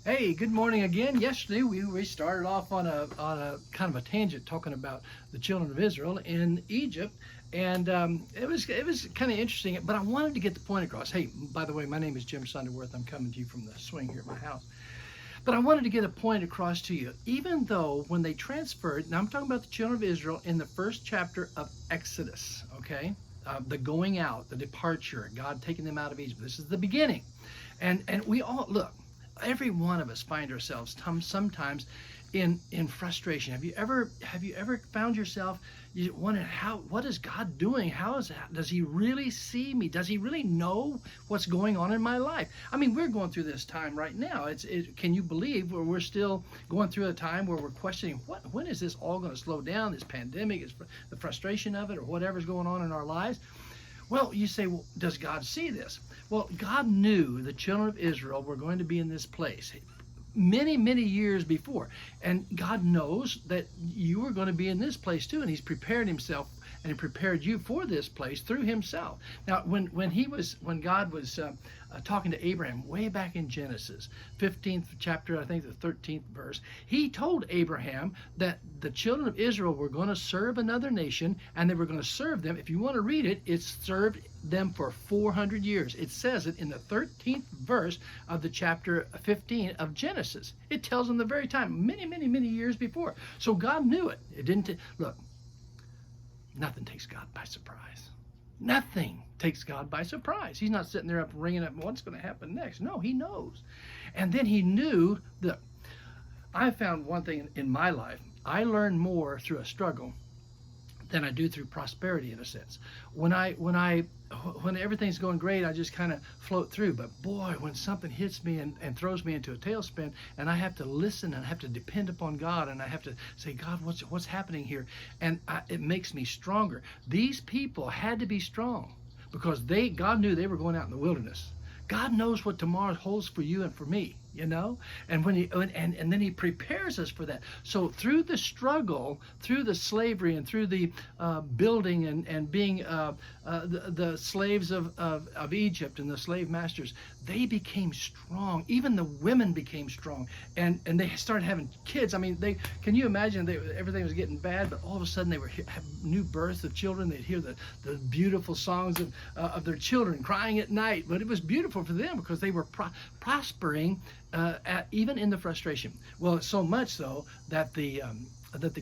Hey, good morning again. Yesterday we started off on a kind of a tangent talking about the children of Israel in Egypt, and it was kind of interesting. But I wanted to get the point across. Hey, by the way, my name is Jim Sunderwirth. I'm coming to you from the swing here at my house. But I wanted to get a point across to you. Even though when they transferred, now I'm talking about the children of Israel in the first chapter of Exodus, okay, the going out, the departure, God taking them out of Egypt. This is the beginning, and we all look. Every one of us find ourselves sometimes in frustration. Have you ever found yourself wondering what is God doing? Does he really see me? Does he really know what's going on in my life? I mean, we're going through this time right now. Can you believe we're still going through a time where we're questioning when is this all going to slow down? This pandemic, is the frustration of it, or whatever's going on in our lives. Well, you say, well, does God see this? Well, God knew the children of Israel were going to be in this place many, many years before. And God knows that you are going to be in this place too. And he's prepared himself and he prepared you for this place through himself. Now, when God was talking to Abraham way back in Genesis 15th chapter, I think the 13th verse, he told Abraham that the children of Israel were going to serve another nation, and they were going to serve them. If you want to read it, it served them for 400 years. It says it in the 13th verse of the chapter 15 of Genesis. It tells them the very time, many, many, many years before. So God knew it. It didn't look. Nothing takes God by surprise. Nothing takes God by surprise. He's not sitting there up ringing up what's going to happen next. No, he knows. And then he knew that I found one thing in my life. I learned more through a struggle than I do through prosperity, in a sense. When everything's going great, I just kind of float through. But boy, when something hits me and throws me into a tailspin, and I have to listen and I have to depend upon God, and I have to say, God, what's happening here? And it makes me stronger. These people had to be strong because God knew they were going out in the wilderness. God knows what tomorrow holds for you and for me, and and then he prepares us for that. So through the struggle, through the slavery, and through the building and being the slaves of Egypt and the slave masters, they became strong. Even the women became strong, and they started having kids. I mean, can you imagine? Everything was getting bad, but all of a sudden they were have new births of children. They'd hear the beautiful songs of their children crying at night, but it was beautiful for them because they were prospering even in the frustration. Well, so much so that the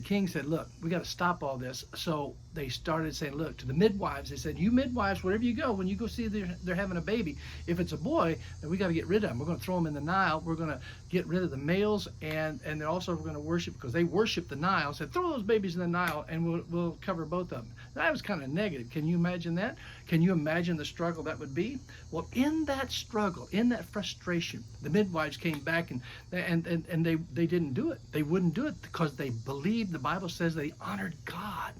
king said, look, we got to stop all this. So they started saying, look, to the midwives, they said, you midwives, wherever you go, when you go see they're having a baby, if it's a boy, then we got to get rid of them. We're going to throw them in the Nile. We're going to get rid of the males, and then also we're going to worship, because they worship the Nile. Said, throw those babies in the Nile, and we'll cover both of them. That was kind of negative. Can you imagine that? Can you imagine the struggle that would be? Well, in that struggle, in that frustration, the midwives came back and they didn't do it. They wouldn't do it because they believed. The Bible says they honored God.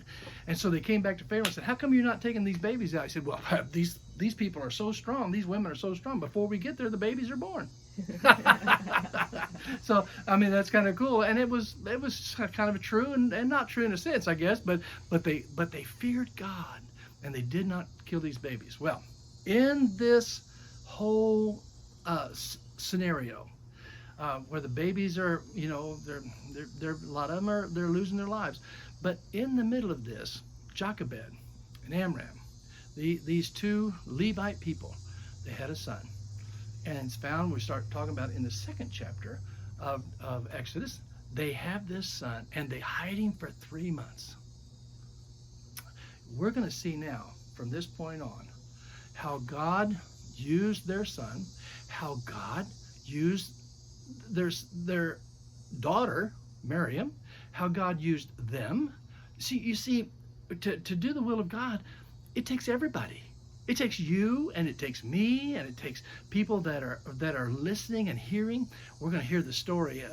And so they came back to Pharaoh and said, how come you're not taking these babies out? He said, well, these people are so strong. These women are so strong. Before we get there, the babies are born. So, I mean, that's kind of cool. And it was kind of true and not true in a sense, I guess, but they feared God, and they did not kill these babies. Well, in this whole scenario, where the babies are, they're a lot of them they're losing their lives. But in the middle of this, Jochebed and Amram, these two Levite people, they had a son. And it's found, we start talking about in the second chapter of Exodus, they have this son, and they hide him for 3 months. We're going to see now, from this point on, how God used their son, how God used their daughter, Miriam, how God used them. You see, to do the will of God, it takes everybody. It takes you, and it takes me, and it takes people that are listening and hearing. We're going to hear the story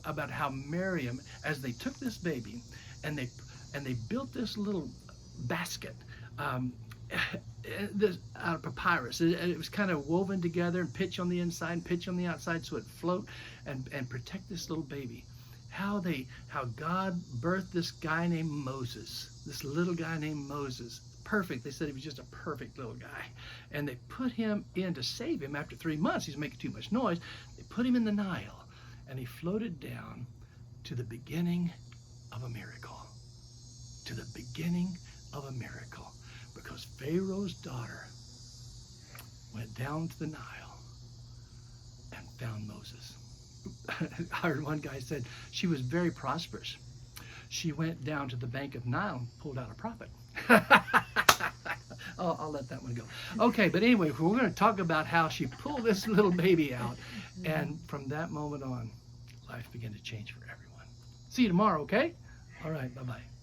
about how Miriam, as they took this baby, and they built this little basket out of papyrus. It was kind of woven together, and pitch on the inside and pitch on the outside, so it float and protect this little baby. How God birthed this guy named Moses, this little guy named Moses. Perfect. They said he was just a perfect little guy. And they put him in to save him after 3 months. He's making too much noise. They put him in the Nile. and he floated down to the beginning of a miracle. To the beginning of a miracle. Because Pharaoh's daughter went down to the Nile and found Moses. I heard one guy said she was very prosperous. She went down to the bank of Nile and pulled out a prophet. I'll let that one go. Okay, but anyway, we're going to talk about how she pulled this little baby out. And from that moment on, life began to change for everyone. See you tomorrow, okay? All right, bye-bye.